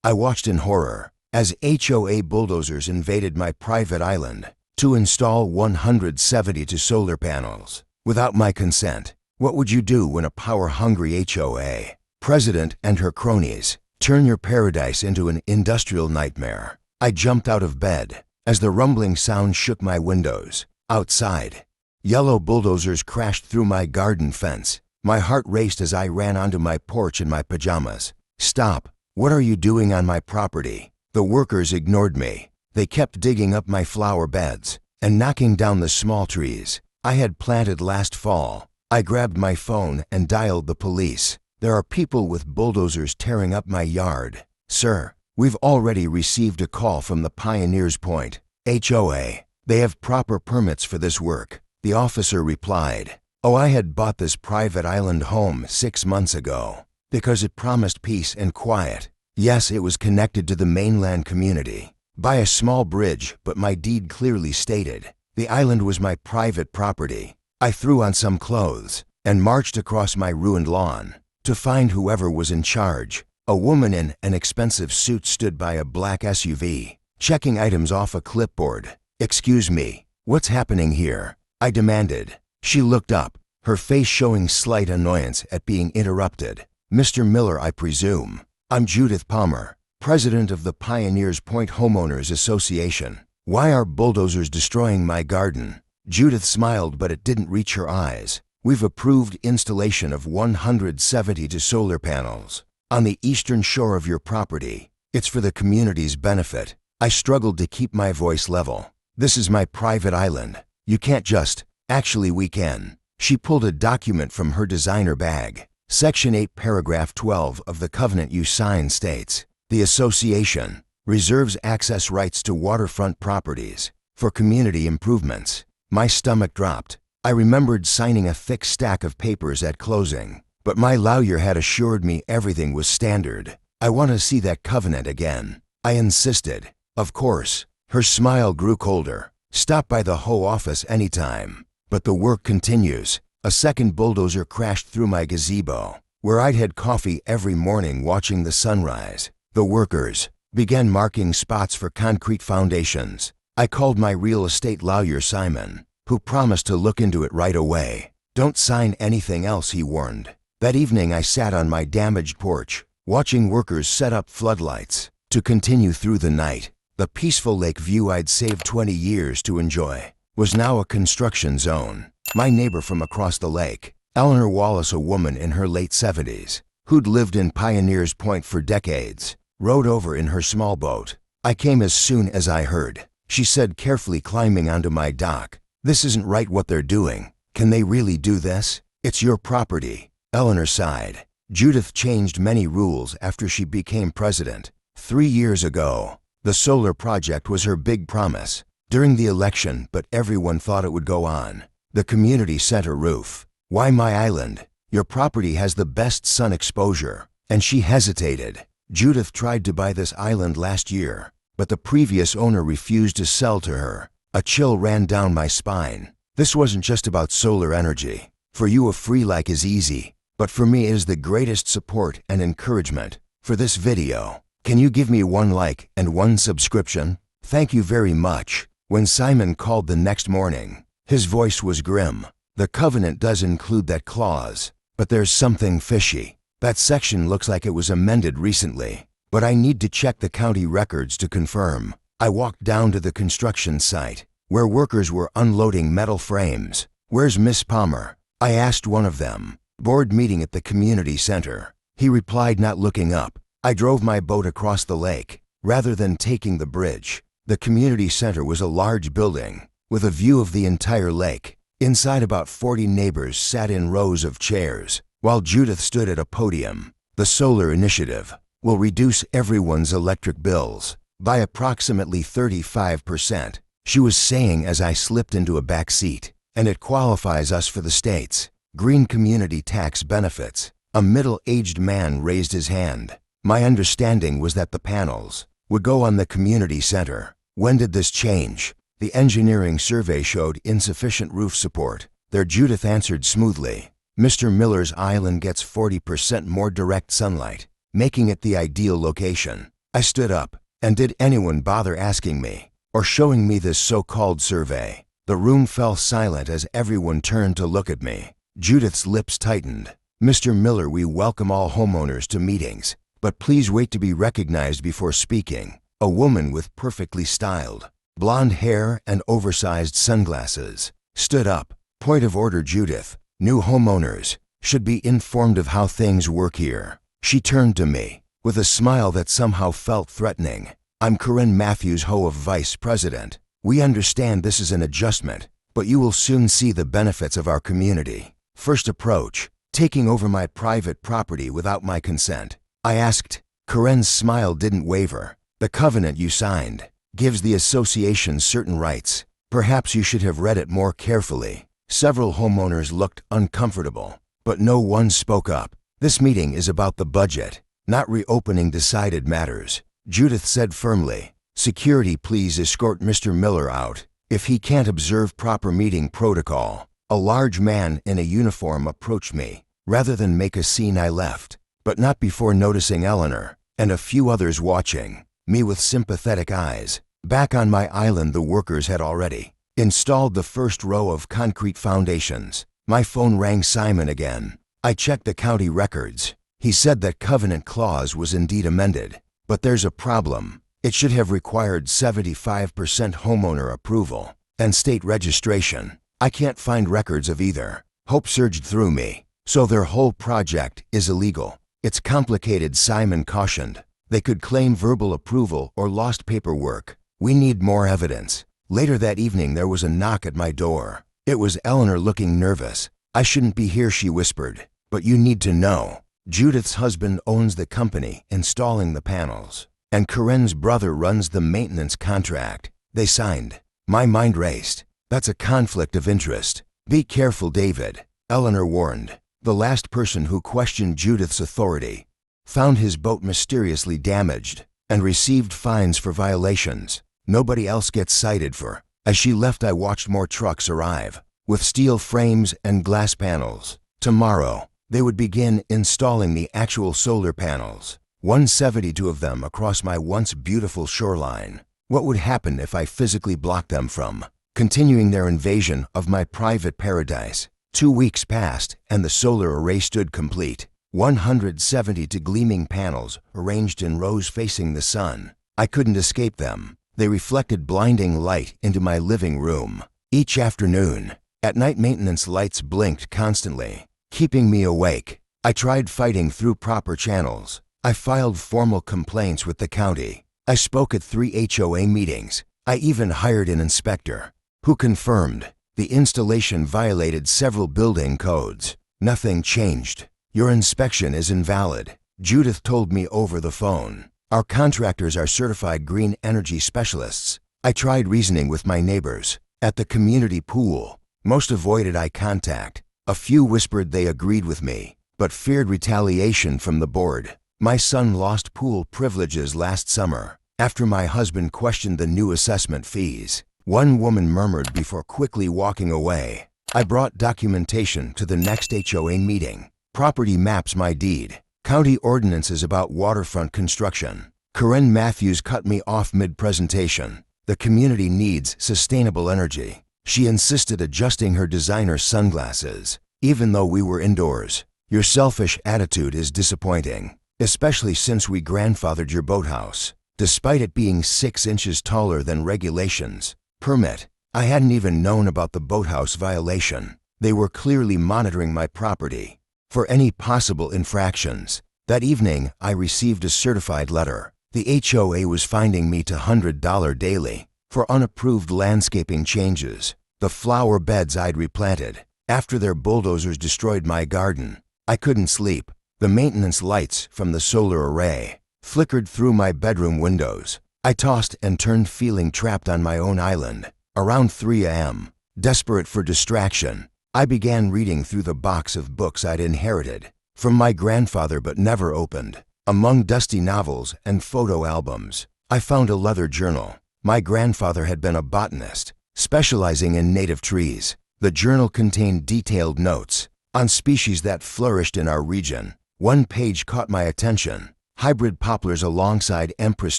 I watched in horror as HOA bulldozers invaded my private island to install 172 solar panels without my consent. What would you do when a power-hungry HOA president and her cronies turn your paradise into an industrial nightmare? I jumped out of bed as the rumbling sound shook my windows. Outside, yellow bulldozers crashed through my garden fence. My heart raced as I ran onto my porch in my pajamas. "Stop! What are you doing on my property?" The workers ignored me. They kept digging up my flower beds and knocking down the small trees I had planted last fall. I grabbed my phone and dialed the police. "There are people with bulldozers tearing up my yard." "Sir, we've already received a call from the Pioneers Point HOA. They have proper permits for this work," the officer replied. "Oh, I had bought this private island home 6 months ago because it promised peace and quiet. Yes, it was connected to the mainland community by a small bridge, but my deed clearly stated the island was my private property. I threw on some clothes and marched across my ruined lawn to find whoever was in charge. A woman in an expensive suit stood by a black SUV, checking items off a clipboard. "Excuse me, what's happening here?" I demanded. She looked up, her face showing slight annoyance at being interrupted. "Mr. Miller, I presume." "I'm Judith Palmer, president of the Pioneers Point Homeowners Association. Why are bulldozers destroying my garden?" Judith smiled, but it didn't reach her eyes. "We've approved installation of 172 solar panels on the eastern shore of your property. It's for the community's benefit." I struggled to keep my voice level. "This is my private island. You can't just—" "Actually, we can." She pulled a document from her designer bag. Section 8, paragraph 12 of the covenant you signed states, "The association reserves access rights to waterfront properties for community improvements." My stomach dropped. I remembered signing a thick stack of papers at closing, but my lawyer had assured me everything was standard. "I want to see that covenant again," I insisted. "Of course." Her smile grew colder. "Stop by the Ho office anytime." But the work continues. A second bulldozer crashed through my gazebo, where I'd had coffee every morning watching the sunrise. The workers began marking spots for concrete foundations. I called my real estate lawyer, Simon, who promised to look into it right away. "Don't sign anything else," he warned. That evening I sat on my damaged porch, watching workers set up floodlights to continue through the night. The peaceful lake view I'd saved 20 years to enjoy was now a construction zone. My neighbor from across the lake, Eleanor Wallace, a woman in her late 70s, who'd lived in Pioneers Point for decades, rode over in her small boat. "I came as soon as I heard," she said, carefully climbing onto my dock. "This isn't right what they're doing. Can they really do this? It's your property." Eleanor sighed. Judith changed many rules after she became president. 3 years ago, the solar project was her big promise during the election, but everyone thought it would go on. The community center roof. "Why my island? Your property has the best sun exposure." And she hesitated. Judith tried to buy this island last year, but the previous owner refused to sell to her. A chill ran down my spine. This wasn't just about solar energy. For you, a free like is easy, but for me it is the greatest support and encouragement. For this video, can you give me 1 like and 1 subscription? Thank you very much. When Simon called the next morning, his voice was grim. "The covenant does include that clause, but there's something fishy. That section looks like it was amended recently, but I need to check the county records to confirm." I walked down to the construction site, where workers were unloading metal frames. "Where's Miss Palmer?" I asked one of them. "Board meeting at the community center," he replied, not looking up. I drove my boat across the lake, rather than taking the bridge. The community center was a large building, with a view of the entire lake. Inside, about 40 neighbors sat in rows of chairs, while Judith stood at a podium. "The solar initiative will reduce everyone's electric bills by approximately 35%, she was saying as I slipped into a back seat. "And it qualifies us for the state's green community tax benefits." A middle-aged man raised his hand. My understanding was that the panels would go on the community center. "When did this change?" "The engineering survey showed insufficient roof support there," Judith answered smoothly. "Mr. Miller's island gets 40% more direct sunlight, making it the ideal location." I stood up, and did anyone bother asking me, or showing me this so-called survey? The room fell silent as everyone turned to look at me. Judith's lips tightened. Mr. Miller, we welcome all homeowners to meetings, but please wait to be recognized before speaking. A woman with perfectly styled, blonde hair and oversized sunglasses stood up. Point of order, Judith. New homeowners should be informed of how things work here. She turned to me with a smile that somehow felt threatening. I'm Corinne Matthews Ho of Vice President. We understand this is an adjustment, but you will soon see the benefits of our community. First approach, taking over my private property without my consent. I asked. Corinne's smile didn't waver. The covenant you signed gives the association certain rights. Perhaps you should have read it more carefully. Several homeowners looked uncomfortable, but no one spoke up. This meeting is about the budget, not reopening decided matters, Judith said firmly. Security, please escort Mr. Miller out if he can't observe proper meeting protocol. A large man in a uniform approached me. Rather than make a scene, I left, but not before noticing Eleanor and a few others watching me with sympathetic eyes. Back on my island, the workers had already installed the first row of concrete foundations. My phone rang. Simon again. I checked the county records. He said that covenant clause was indeed amended, but there's a problem. It should have required 75% homeowner approval and state registration. I can't find records of either. Hope surged through me. So their whole project is illegal. It's complicated, Simon cautioned. They could claim verbal approval or lost paperwork. We need more evidence. Later that evening, there was a knock at my door. It was Eleanor, looking nervous. I shouldn't be here, she whispered, but you need to know. Judith's husband owns the company installing the panels, and Corinne's brother runs the maintenance contract they signed. My mind raced. That's a conflict of interest. Be careful, David, Eleanor warned. The last person who questioned Judith's authority found his boat mysteriously damaged and received fines for violations. Nobody else gets cited for. As she left, I watched more trucks arrive with steel frames and glass panels. Tomorrow, they would begin installing the actual solar panels, 172 of them across my once beautiful shoreline. What would happen if I physically blocked them from continuing their invasion of my private paradise? 2 weeks passed, and the solar array stood complete. 172 gleaming panels arranged in rows facing the sun. I couldn't escape them. They reflected blinding light into my living room. Each afternoon, at night, maintenance lights blinked constantly, keeping me awake. I tried fighting through proper channels. I filed formal complaints with the county. I spoke at 3 HOA meetings. I even hired an inspector who confirmed the installation violated several building codes. Nothing changed. Your inspection is invalid, Judith told me over the phone. Our contractors are certified green energy specialists. I tried reasoning with my neighbors at the community pool. Most avoided eye contact. A few whispered they agreed with me, but feared retaliation from the board. My son lost pool privileges last summer after my husband questioned the new assessment fees. One woman murmured before quickly walking away. I brought documentation to the next HOA meeting. Property maps, my deed, county ordinances about waterfront construction. Corinne Matthews cut me off mid-presentation. The community needs sustainable energy. She insisted, adjusting her designer sunglasses, even though we were indoors. Your selfish attitude is disappointing, especially since we grandfathered your boathouse, despite it being 6 inches taller than regulations. Permit. I hadn't even known about the boathouse violation. They were clearly monitoring my property for any possible infractions. That evening, I received a certified letter. The HOA was fining me to $100 daily for unapproved landscaping changes. The flower beds I'd replanted after their bulldozers destroyed my garden. I couldn't sleep. The maintenance lights from the solar array flickered through my bedroom windows. I tossed and turned, feeling trapped on my own island. Around 3 a.m., desperate for distraction, I began reading through the box of books I'd inherited from my grandfather but never opened. Among dusty novels and photo albums, I found a leather journal. My grandfather had been a botanist, specializing in native trees. The journal contained detailed notes on species that flourished in our region. One page caught my attention. hybrid poplars alongside empress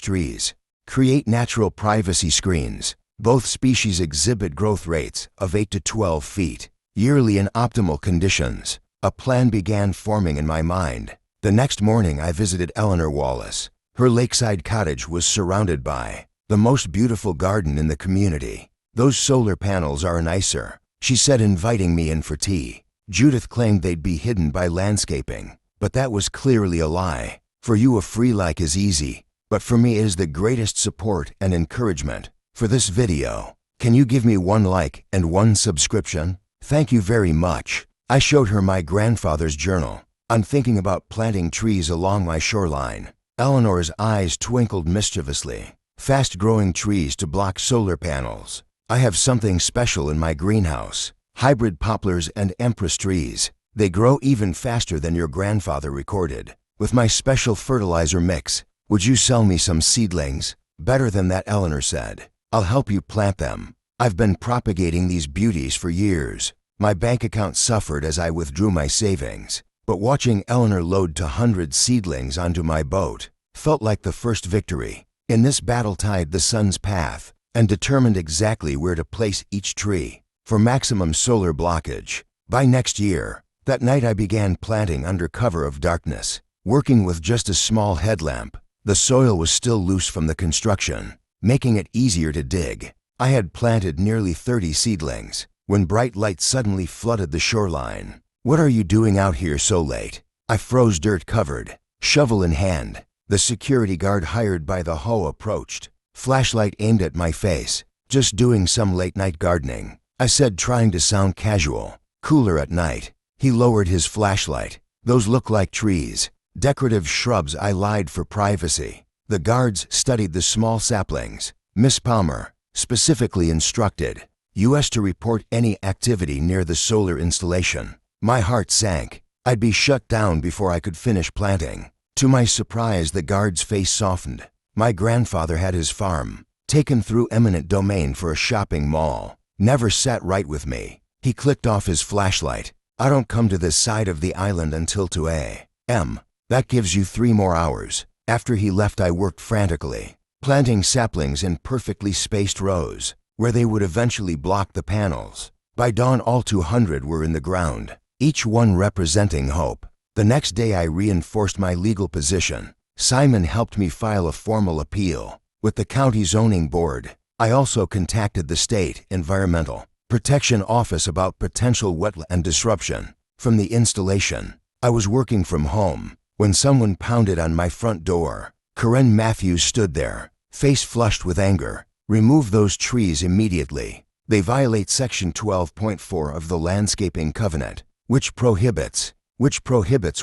trees. Create natural privacy screens. Both species exhibit growth rates of 8 to 12 feet, yearly in optimal conditions. A plan began forming in my mind. The next morning I visited Eleanor Wallace. Her lakeside cottage was surrounded by the most beautiful garden in the community. "Those solar panels are nicer," she said, inviting me in for tea. Judith claimed they'd be hidden by landscaping, but that was clearly a lie. For you, a free like is easy, but for me it is the greatest support and encouragement. For this video, can you give me 1 like and 1 subscription? Thank you very much. I showed her my grandfather's journal. "I'm thinking about planting trees along my shoreline." Eleanor's eyes twinkled mischievously. "Fast-growing trees to block solar panels. I have something special in my greenhouse. Hybrid poplars and empress trees. They grow even faster than your grandfather recorded. With my special fertilizer mix, would you sell me some seedlings?" "Better than that," Eleanor said. "I'll help you plant them. I've been propagating these beauties for years." My bank account suffered as I withdrew my savings, but watching Eleanor load 200 seedlings onto my boat felt like the first victory. In this battle tied the sun's path and determined exactly where to place each tree for maximum solar blockage. By next year, that night I began planting under cover of darkness, working with just a small headlamp. The soil was still loose from the construction, making it easier to dig. I had planted nearly 30 seedlings when bright light suddenly flooded the shoreline. "What are you doing out here so late?" I froze, dirt-covered, shovel in hand. The security guard hired by the hoe approached, flashlight aimed at my face. "Just doing some late-night gardening," I said, trying to sound casual. "Cooler at night." He lowered his flashlight. "Those look like trees." "Decorative shrubs," I lied for privacy. The guards studied the small saplings. "Miss Palmer specifically instructed us to report any activity near the solar installation." My heart sank. I'd be shut down before I could finish planting. To my surprise, the guard's face softened. My grandfather had his farm taken through eminent domain for a shopping mall. Never sat right with me. He clicked off his flashlight. "I don't come to this side of the island until 2 a.m. That gives you 3 more hours." After he left, I worked frantically, planting saplings in perfectly spaced rows where they would eventually block the panels. By dawn, all 200 were in the ground, each one representing hope. The next day, I reinforced my legal position. Simon helped me file a formal appeal with the county zoning board. I also contacted the state environmental protection office about potential wetland disruption from the installation. I was working from home when someone pounded on my front door. Corinne Matthews stood there, face flushed with anger. "Remove those trees immediately. They violate Section 12.4 of the Landscaping Covenant, which prohibits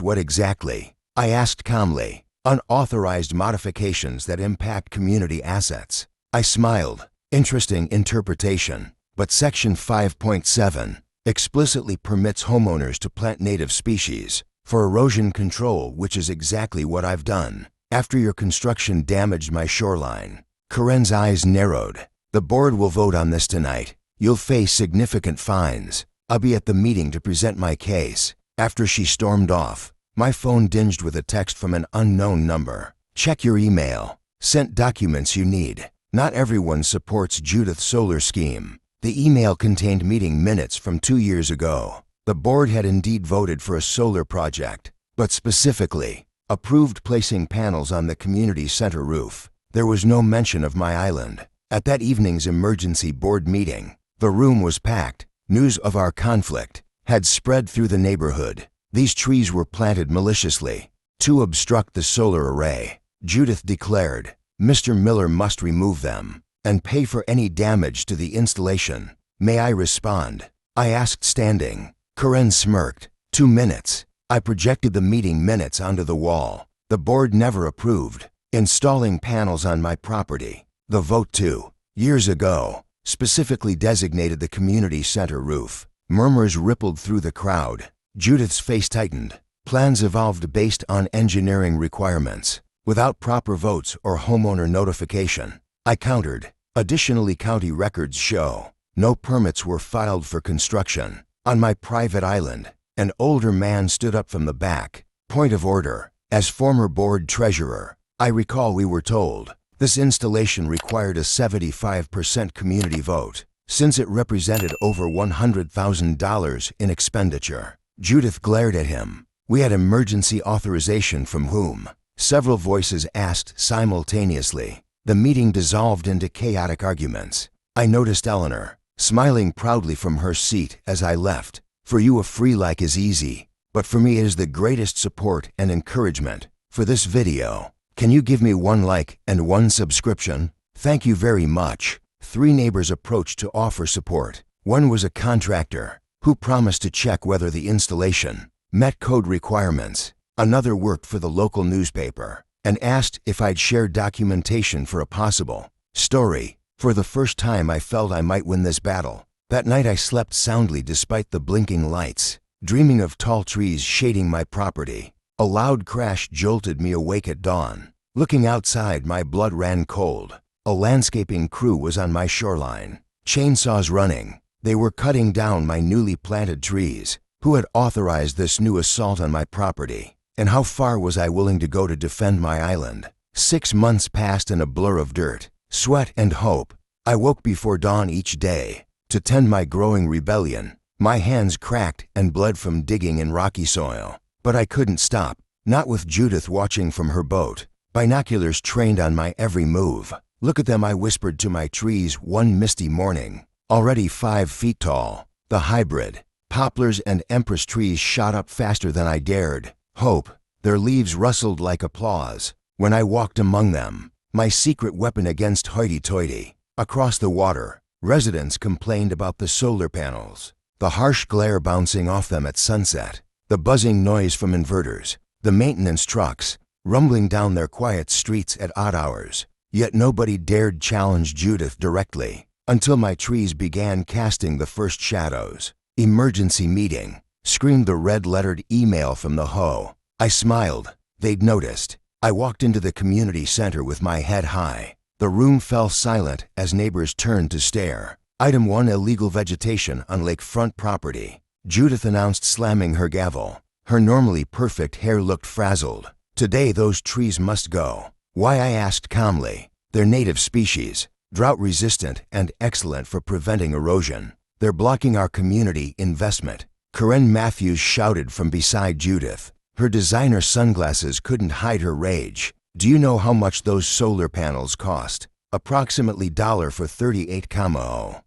what exactly?" I asked calmly. "Unauthorized modifications that impact community assets." I smiled. Interesting interpretation. But Section 5.7 explicitly permits homeowners to plant native species for erosion control, which is exactly what I've done. "After your construction damaged my shoreline." Corinne's eyes narrowed. "The board will vote on this tonight. You'll face significant fines. I'll be at the meeting to present my case." After she stormed off, my phone dinged with a text from an unknown number. "Check your email. Sent documents you need." Not everyone supports Judith's solar scheme. The email contained meeting minutes from 2 years ago. The board had indeed voted for a solar project, but specifically approved placing panels on the community center roof. There was no mention of my island. At that evening's emergency board meeting, the room was packed. News of our conflict had spread through the neighborhood. These trees were planted maliciously to obstruct the solar array. Judith declared, "Mr. Miller must remove them and pay for any damage to the installation." "May I respond?" I asked, standing. Corinne smirked. 2 minutes. I projected the meeting minutes onto the wall. The board never approved installing panels on my property. The vote 2 years ago specifically designated the community center roof. Murmurs rippled through the crowd. Judith's face tightened. Plans evolved based on engineering requirements, without proper votes or homeowner notification. I countered. Additionally, county records show no permits were filed for construction on my private island. An older man stood up from the back. "Point of order. As former board treasurer, I recall we were told this installation required a 75% community vote, since it represented over $100,000 in expenditure. Judith glared at him. We had emergency authorization from whom? Several voices asked simultaneously. The meeting dissolved into chaotic arguments. I noticed Eleanor, smiling proudly from her seat as I left. For you, a free like is easy, but for me it is the greatest support and encouragement. For this video, can you give me 1 like and 1 subscription? Thank you very much. 3 neighbors approached to offer support. One was a contractor who promised to check whether the installation met code requirements. Another worked for the local newspaper and asked if I'd share documentation for a possible story. For the first time, I felt I might win this battle. That night I slept soundly despite the blinking lights, dreaming of tall trees shading my property. A loud crash jolted me awake at dawn. Looking outside, my blood ran cold. A landscaping crew was on my shoreline, chainsaws running. They were cutting down my newly planted trees. Who had authorized this new assault on my property? And how far was I willing to go to defend my island? 6 months passed in a blur of dirt, sweat, and hope. I woke before dawn each day to tend my growing rebellion. My hands cracked and bled from digging in rocky soil. But I couldn't stop, not with Judith watching from her boat, binoculars trained on my every move. Look at them, I whispered to my trees one misty morning. Already 5 feet tall, the hybrid poplars and empress trees shot up faster than I dared hope. Their leaves rustled like applause when I walked among them, my secret weapon against hoity-toity. Across the water, residents complained about the solar panels, the harsh glare bouncing off them at sunset, the buzzing noise from inverters, the maintenance trucks rumbling down their quiet streets at odd hours. Yet nobody dared challenge Judith directly until my trees began casting the first shadows. Emergency meeting, screamed the red-lettered email from the hoe. I smiled. They'd noticed. I walked into the community center with my head high. The room fell silent as neighbors turned to stare. Item 1: illegal vegetation on lakefront property. Judith announced, slamming her gavel. Her normally perfect hair looked frazzled. Today those trees must go. Why? I asked calmly. They're native species, drought-resistant and excellent for preventing erosion. They're blocking our community investment. Corinne Matthews shouted from beside Judith. Her designer sunglasses couldn't hide her rage. Do you know how much those solar panels cost? Approximately $1 for 38,000.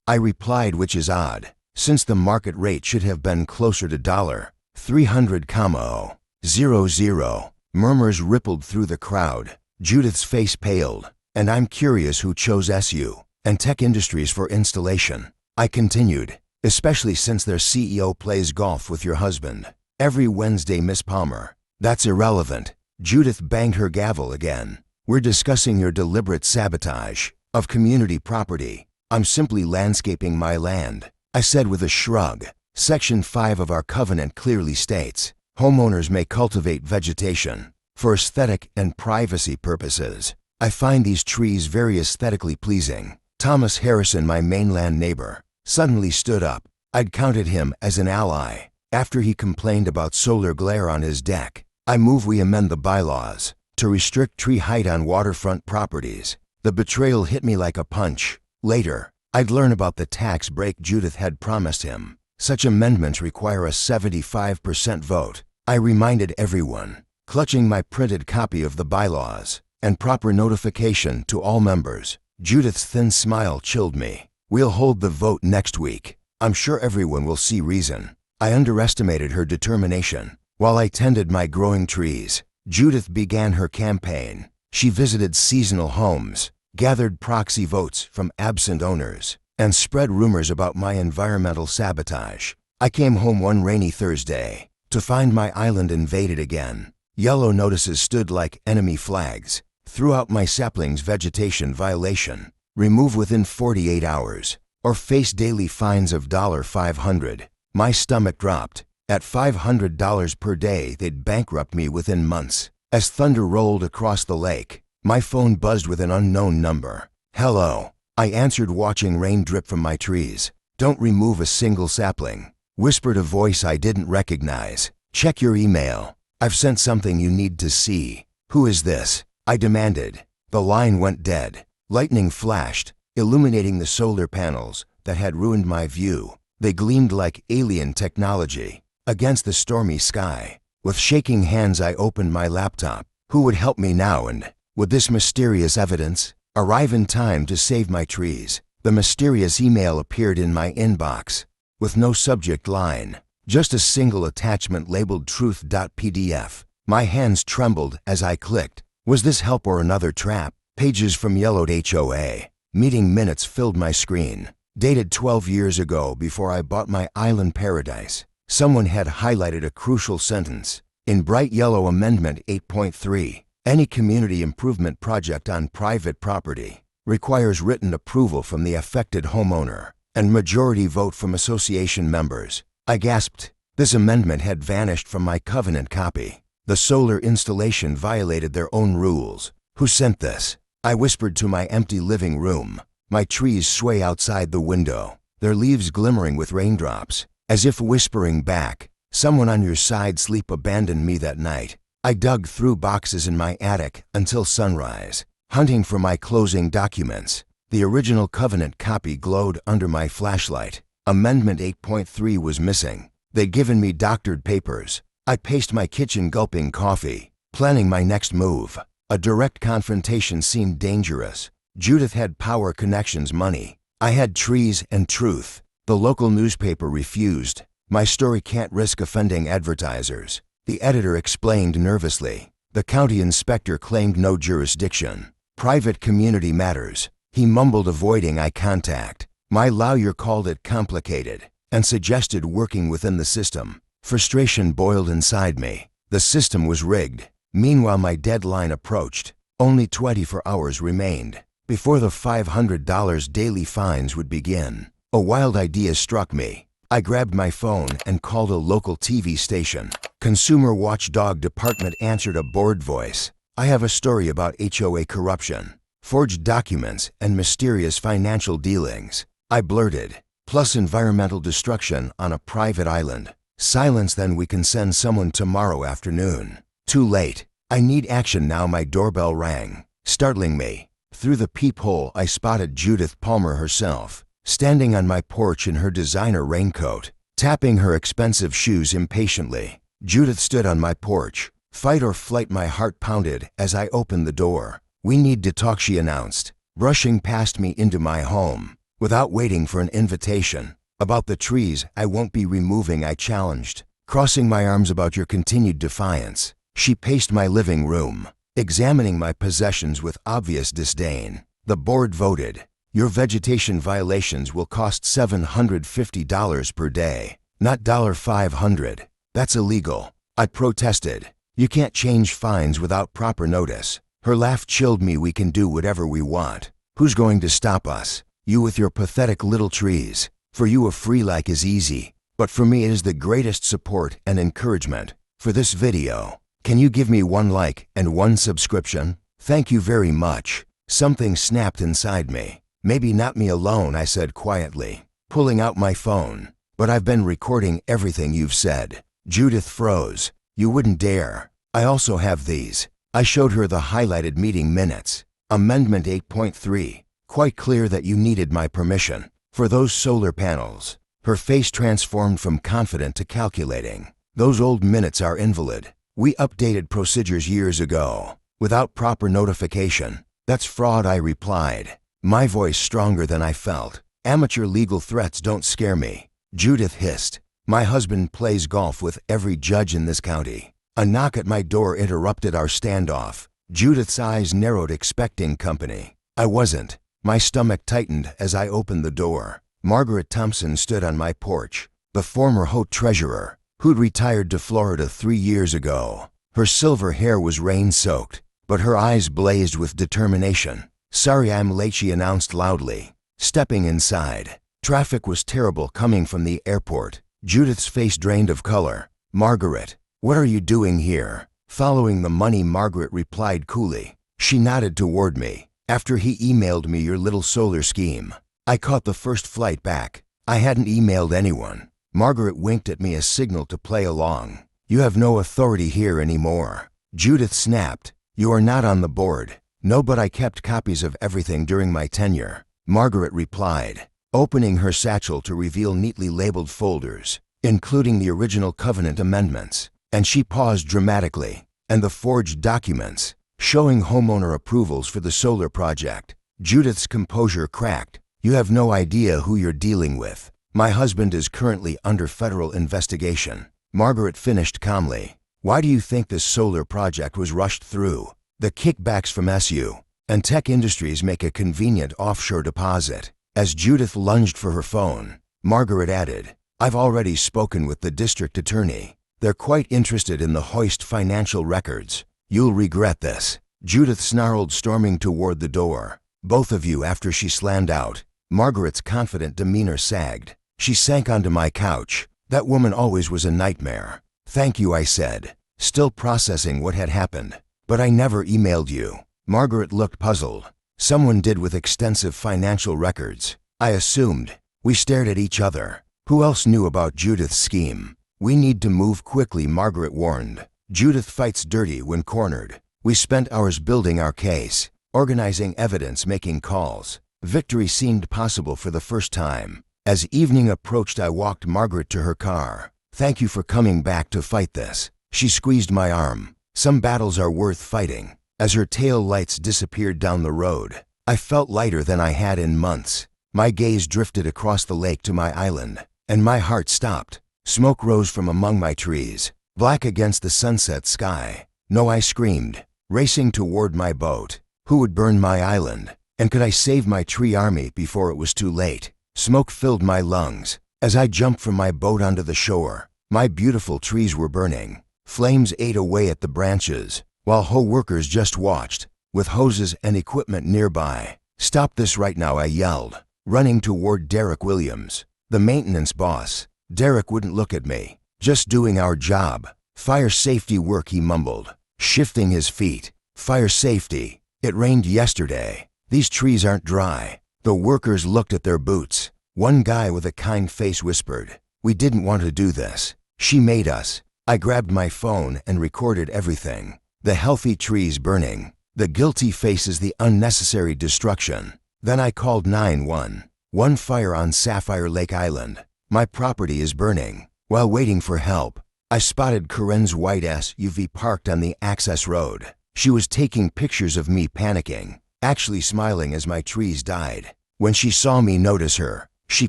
I replied, which is odd, since the market rate should have been closer to $300,000. Murmurs rippled through the crowd. Judith's face paled. And I'm curious who chose SU and Tech Industries for installation. I continued, especially since their CEO plays golf with your husband every Wednesday, Miss Palmer. That's irrelevant. Judith banged her gavel again. We're discussing your deliberate sabotage of community property. I'm simply landscaping my land, I said with a shrug. Section 5 of our covenant clearly states, homeowners may cultivate vegetation for aesthetic and privacy purposes. I find these trees very aesthetically pleasing. Thomas Harrison, my mainland neighbor, suddenly stood up. I'd counted him as an ally. After he complained about solar glare on his deck, I move we amend the bylaws to restrict tree height on waterfront properties. The betrayal hit me like a punch. Later, I'd learn about the tax break Judith had promised him. Such amendments require a 75% vote. I reminded everyone, clutching my printed copy of the bylaws and proper notification to all members. Judith's thin smile chilled me. We'll hold the vote next week. I'm sure everyone will see reason. I underestimated her determination. While I tended my growing trees, Judith began her campaign. She visited seasonal homes, gathered proxy votes from absent owners, and spread rumors about my environmental sabotage. I came home one rainy Thursday to find my island invaded again. Yellow notices stood like enemy flags throughout my saplings: vegetation violation, remove within 48 hours, or face daily fines of $500. My stomach dropped. At $500 per day, they'd bankrupt me within months. As thunder rolled across the lake, my phone buzzed with an unknown number. Hello, I answered, watching rain drip from my trees. Don't remove a single sapling, whispered a voice I didn't recognize. Check your email. I've sent something you need to see. Who is this? I demanded. The line went dead. Lightning flashed, illuminating the solar panels that had ruined my view. They gleamed like alien technology against the stormy sky. With shaking hands, I opened my laptop. Who would help me now, and would this mysterious evidence arrive in time to save my trees? The mysterious email appeared in my inbox with no subject line, just a single attachment labeled truth.pdf. My hands trembled as I clicked. Was this help or another trap? Pages from yellowed HOA. Meeting minutes filled my screen. Dated 12 years ago, before I bought my island paradise. Someone had highlighted a crucial sentence. In bright yellow, Amendment 8.3. Any community improvement project on private property requires written approval from the affected homeowner and majority vote from association members. I gasped. This amendment had vanished from my covenant copy. The solar installation violated their own rules. Who sent this? I whispered to my empty living room. My trees sway outside the window, their leaves glimmering with raindrops, as if whispering back, "Someone on your side sleep abandoned me that night." I dug through boxes in my attic until sunrise, hunting for my closing documents. The original covenant copy glowed under my flashlight. Amendment 8.3 was missing. They'd given me doctored papers. I paced my kitchen, gulping coffee, planning my next move. A direct confrontation seemed dangerous. Judith had power, connections, money. I had trees and truth. The local newspaper refused. My story can't risk offending advertisers, the editor explained nervously. The county inspector claimed no jurisdiction. Private community matters, he mumbled, avoiding eye contact. My lawyer called it complicated and suggested working within the system. Frustration boiled inside me. The system was rigged. Meanwhile, my deadline approached. Only 24 hours remained before the $500 daily fines would begin. A wild idea struck me. I grabbed my phone and called a local TV station. Consumer Watchdog Department answered a bored voice. "I have a story about HOA corruption, forged documents, and mysterious financial dealings," I blurted. "Plus environmental destruction on a private island." "Silence, then we can send someone tomorrow afternoon." Too late. I need action now. My doorbell rang, startling me. Through the peephole, I spotted Judith Palmer herself, standing on my porch in her designer raincoat, tapping her expensive shoes impatiently. Judith stood on my porch. Fight or flight, my heart pounded as I opened the door. "We need to talk," she announced, brushing past me into my home, without waiting for an invitation. "About the trees I won't be removing," I challenged, crossing my arms. "About your continued defiance." She paced my living room, examining my possessions with obvious disdain. The board voted. "Your vegetation violations will cost $750 per day, not $500. That's illegal." I protested. "You can't change fines without proper notice." Her laugh chilled me. "We can do whatever we want. Who's going to stop us? You with your pathetic little trees. For you, a free like is easy, but for me it is the greatest support and encouragement." For this video, can you give me 1 like and 1 subscription? Thank you very much. Something snapped inside me. "Maybe not me alone," I said quietly, pulling out my phone. "But I've been recording everything you've said." Judith froze. "You wouldn't dare." "I also have these." I showed her the highlighted meeting minutes. Amendment 8.3. "Quite clear that you needed my permission for those solar panels." Her face transformed from confident to calculating. "Those old minutes are invalid. We updated procedures years ago, without proper notification." "That's fraud," I replied, my voice stronger than I felt. "Amateur legal threats don't scare me." Judith hissed. "My husband plays golf with every judge in this county." A knock at my door interrupted our standoff. Judith's eyes narrowed, expecting company. I wasn't. My stomach tightened as I opened the door. Margaret Thompson stood on my porch, the former Holt treasurer, who'd retired to Florida 3 years ago. Her silver hair was rain-soaked, but her eyes blazed with determination. "Sorry I'm late," she announced loudly, stepping inside. Traffic was terrible coming from the airport. Judith's face drained of color. "Margaret, what are you doing here?" "Following the money," Margaret replied coolly. She nodded toward me. "After he emailed me your little solar scheme, I caught the first flight back. I hadn't emailed anyone." Margaret winked at me, a signal to play along. You have no authority here anymore. Judith snapped. You are not on the board. No, but I kept copies of everything during my tenure, Margaret replied, opening her satchel to reveal neatly labeled folders, including the original covenant amendments. And she paused dramatically. And the forged documents, showing homeowner approvals for the solar project. Judith's composure cracked. You have no idea who you're dealing with. My husband is currently under federal investigation. Margaret finished calmly. Why do you think this solar project was rushed through? The kickbacks from SU and Tech Industries make a convenient offshore deposit. As Judith lunged for her phone, Margaret added, I've already spoken with the district attorney. They're quite interested in the Hoist financial records. You'll regret this. Judith snarled, storming toward the door. Both of you, after she slammed out. Margaret's confident demeanor sagged. She sank onto my couch. That woman always was a nightmare. Thank you, I said, still processing what had happened. But I never emailed you. Margaret looked puzzled. Someone did, with extensive financial records. I assumed. We stared at each other. Who else knew about Judith's scheme? We need to move quickly, Margaret warned. Judith fights dirty when cornered. We spent hours building our case, organizing evidence, making calls. Victory seemed possible for the first time. As evening approached, I walked Margaret to her car. Thank you for coming back to fight this. She squeezed my arm. Some battles are worth fighting. As her tail lights disappeared down the road, I felt lighter than I had in months. My gaze drifted across the lake to my island, and my heart stopped. Smoke rose from among my trees, black against the sunset sky. No, I screamed, racing toward my boat. Who would burn my island? And could I save my tree army before it was too late? Smoke filled my lungs. As I jumped from my boat onto the shore, my beautiful trees were burning. Flames ate away at the branches, while hoe workers just watched, with hoses and equipment nearby. Stop this right now, I yelled, running toward Derek Williams, the maintenance boss. Derek wouldn't look at me. Just doing our job. Fire safety work, he mumbled, shifting his feet. Fire safety. It rained yesterday. These trees aren't dry. The workers looked at their boots. One guy with a kind face whispered, we didn't want to do this. She made us. I grabbed my phone and recorded everything. The healthy trees burning. The guilty faces, the unnecessary destruction. Then I called 911. Fire on Sapphire Lake Island. My property is burning. While waiting for help, I spotted Corinne's white SUV parked on the access road. She was taking pictures of me, panicking, actually smiling as my trees died. When she saw me notice her, she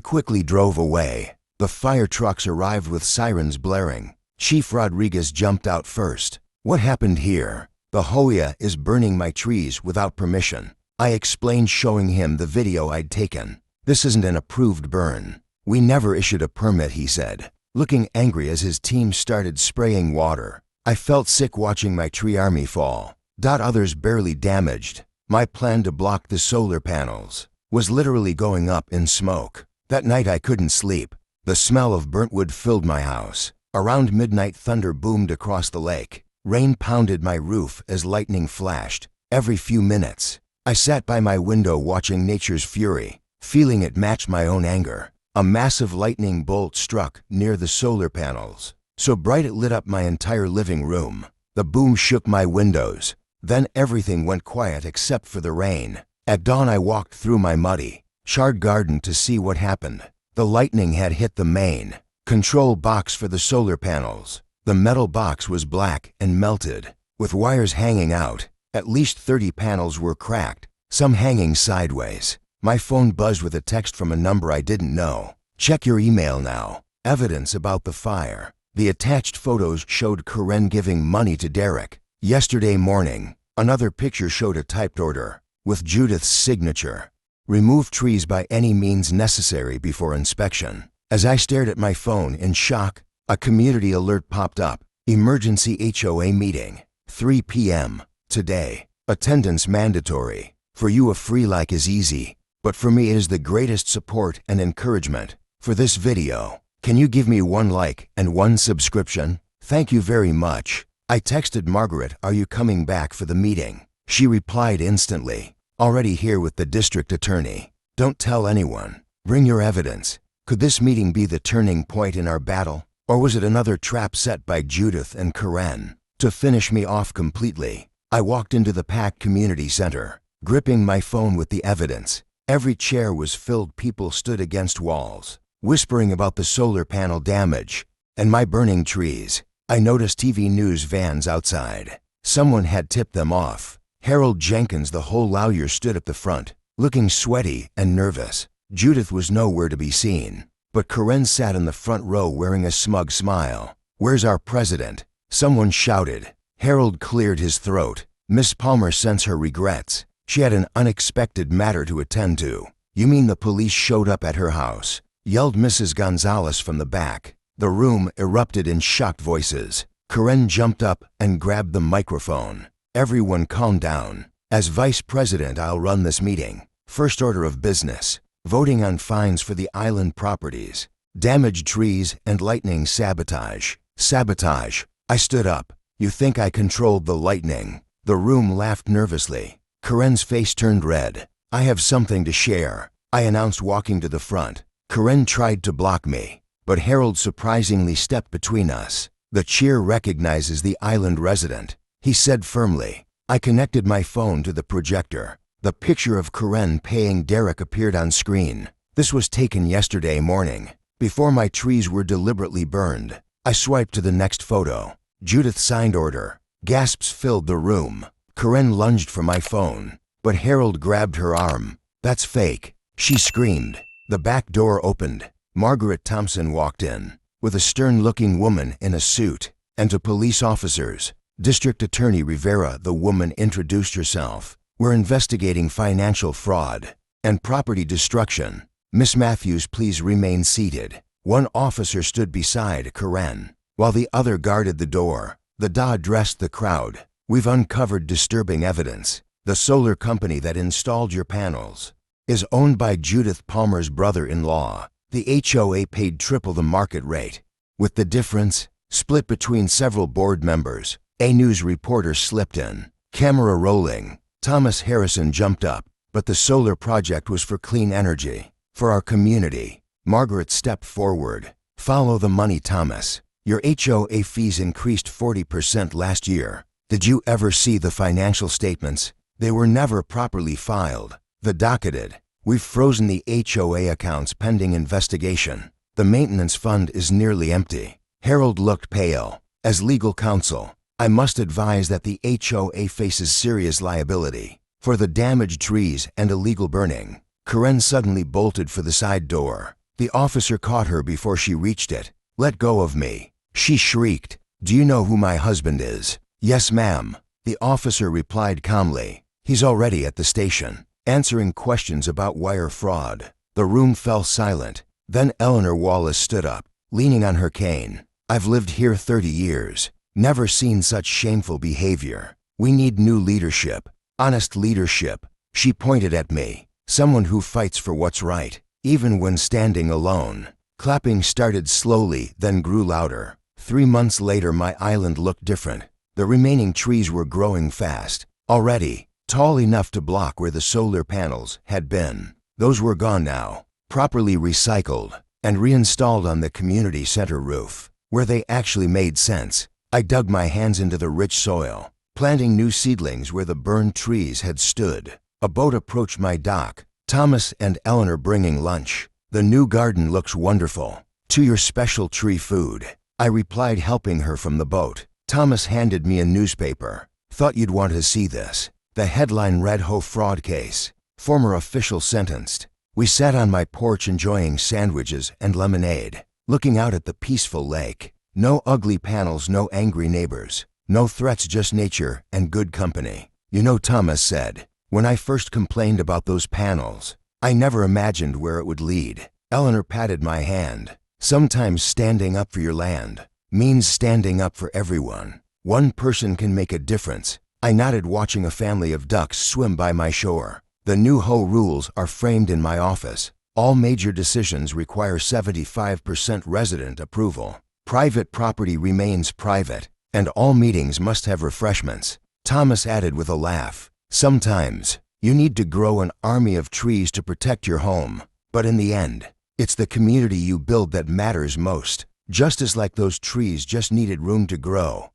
quickly drove away. The fire trucks arrived with sirens blaring. Chief Rodriguez jumped out first. What happened here? The Hoya is burning my trees without permission. I explained, showing him the video I'd taken. This isn't an approved burn. We never issued a permit, he said, looking angry as his team started spraying water. I felt sick watching my tree army fall. Others barely damaged. My plan to block the solar panels was literally going up in smoke. That night I couldn't sleep. The smell of burnt wood filled my house. Around midnight, thunder boomed across the lake. Rain pounded my roof as lightning flashed. Every few minutes, I sat by my window watching nature's fury, feeling it match my own anger. A massive lightning bolt struck near the solar panels, so bright it lit up my entire living room. The boom shook my windows. Then everything went quiet except for the rain. At dawn, I walked through my muddy, charred garden to see what happened. The lightning had hit the main control box for the solar panels. The metal box was black and melted, with wires hanging out. At least 30 panels were cracked, some hanging sideways. My phone buzzed with a text from a number I didn't know. Check your email now. Evidence about the fire. The attached photos showed Corinne giving money to Derek. Yesterday morning, another picture showed a typed order with Judith's signature. Remove trees by any means necessary before inspection. As I stared at my phone in shock, a community alert popped up. Emergency HOA meeting, 3 p.m. today. Attendance mandatory. For you, a free like is easy, but for me it is the greatest support and encouragement. For this video, can you give me 1 like and 1 subscription? Thank you very much. I texted Margaret, are you coming back for the meeting? She replied instantly, already here with the district attorney. Don't tell anyone. Bring your evidence. Could this meeting be the turning point in our battle? Or was it another trap set by Judith and Karen to finish me off completely? I walked into the packed community center, gripping my phone with the evidence. Every chair was filled, people stood against walls, whispering about the solar panel damage and my burning trees. I noticed TV news vans outside. Someone had tipped them off. Harold Jenkins, the whole lawyer, stood at the front, looking sweaty and nervous. Judith was nowhere to be seen, but Karen sat in the front row wearing a smug smile. "Where's our president?" someone shouted. Harold cleared his throat. "Miss Palmer sends her regrets. She had an unexpected matter to attend to." "You mean the police showed up at her house?" yelled Mrs. Gonzalez from the back. The room erupted in shocked voices. Karen jumped up and grabbed the microphone. "Everyone calm down. As vice president, I'll run this meeting. First order of business: voting on fines for the island properties, damaged trees, and lightning sabotage." "Sabotage?" I stood up. "You think I controlled the lightning?" The room laughed nervously. Karen's face turned red. "I have something to share," I announced, walking to the front. Karen tried to block me, but Harold surprisingly stepped between us. "The cheer recognizes the island resident," he said firmly. I connected my phone to the projector. The picture of Karen paying Derek appeared on screen. This was taken yesterday morning, before my trees were deliberately burned. I swiped to the next photo. Judith signed order. Gasps filled the room. Karen lunged for my phone, but Harold grabbed her arm. "That's fake," she screamed. The back door opened. Margaret Thompson walked in, with a stern-looking woman in a suit, and to police officers. "District Attorney Rivera," the woman introduced herself. "We're investigating financial fraud and property destruction. Miss Matthews, please remain seated." One officer stood beside Karen, while the other guarded the door. The DA addressed the crowd. "We've uncovered disturbing evidence. The solar company that installed your panels is owned by Judith Palmer's brother-in-law. The HOA paid triple the market rate, with the difference split between several board members." A news reporter slipped in. Camera rolling. Thomas Harrison jumped up. "But the solar project was for clean energy, for our community." Margaret stepped forward. "Follow the money, Thomas. Your HOA fees increased 40% last year. Did you ever see the financial statements? They were never properly filed. The docketed. We've frozen the HOA accounts pending investigation. The maintenance fund is nearly empty." Harold looked pale. "As legal counsel, I must advise that the HOA faces serious liability for the damaged trees and illegal burning." Karen suddenly bolted for the side door. The officer caught her before she reached it. "Let go of me," she shrieked. "Do you know who my husband is?" "Yes, ma'am," the officer replied calmly. "He's already at the station, answering questions about wire fraud." The room fell silent. Then Eleanor Wallace stood up, leaning on her cane. "I've lived here 30 years. Never seen such shameful behavior. We need new leadership. Honest leadership." She pointed at me. "Someone who fights for what's right, even when standing alone." Clapping started slowly, then grew louder. 3 months later, my island looked different. The remaining trees were growing fast, already tall enough to block where the solar panels had been. Those were gone now, properly recycled and reinstalled on the community center roof, where they actually made sense. I dug my hands into the rich soil, planting new seedlings where the burned trees had stood. A boat approached my dock, Thomas and Eleanor bringing lunch. "The new garden looks wonderful. To your special tree food," I replied, helping her from the boat. Thomas handed me a newspaper. "Thought you'd want to see this." The headline read, "Ho fraud case. Former official sentenced." We sat on my porch enjoying sandwiches and lemonade, looking out at the peaceful lake. No ugly panels, no angry neighbors, no threats, just nature and good company. "You know," Thomas said, "when I first complained about those panels, I never imagined where it would lead." Eleanor patted my hand. "Sometimes standing up for your land means standing up for everyone. One person can make a difference." I nodded, watching a family of ducks swim by my shore. The new Ho rules are framed in my office. All major decisions require 75% resident approval. Private property remains private, and all meetings must have refreshments. Thomas added with a laugh, "Sometimes you need to grow an army of trees to protect your home, but in the end, it's the community you build that matters most." just as like those trees just needed room to grow.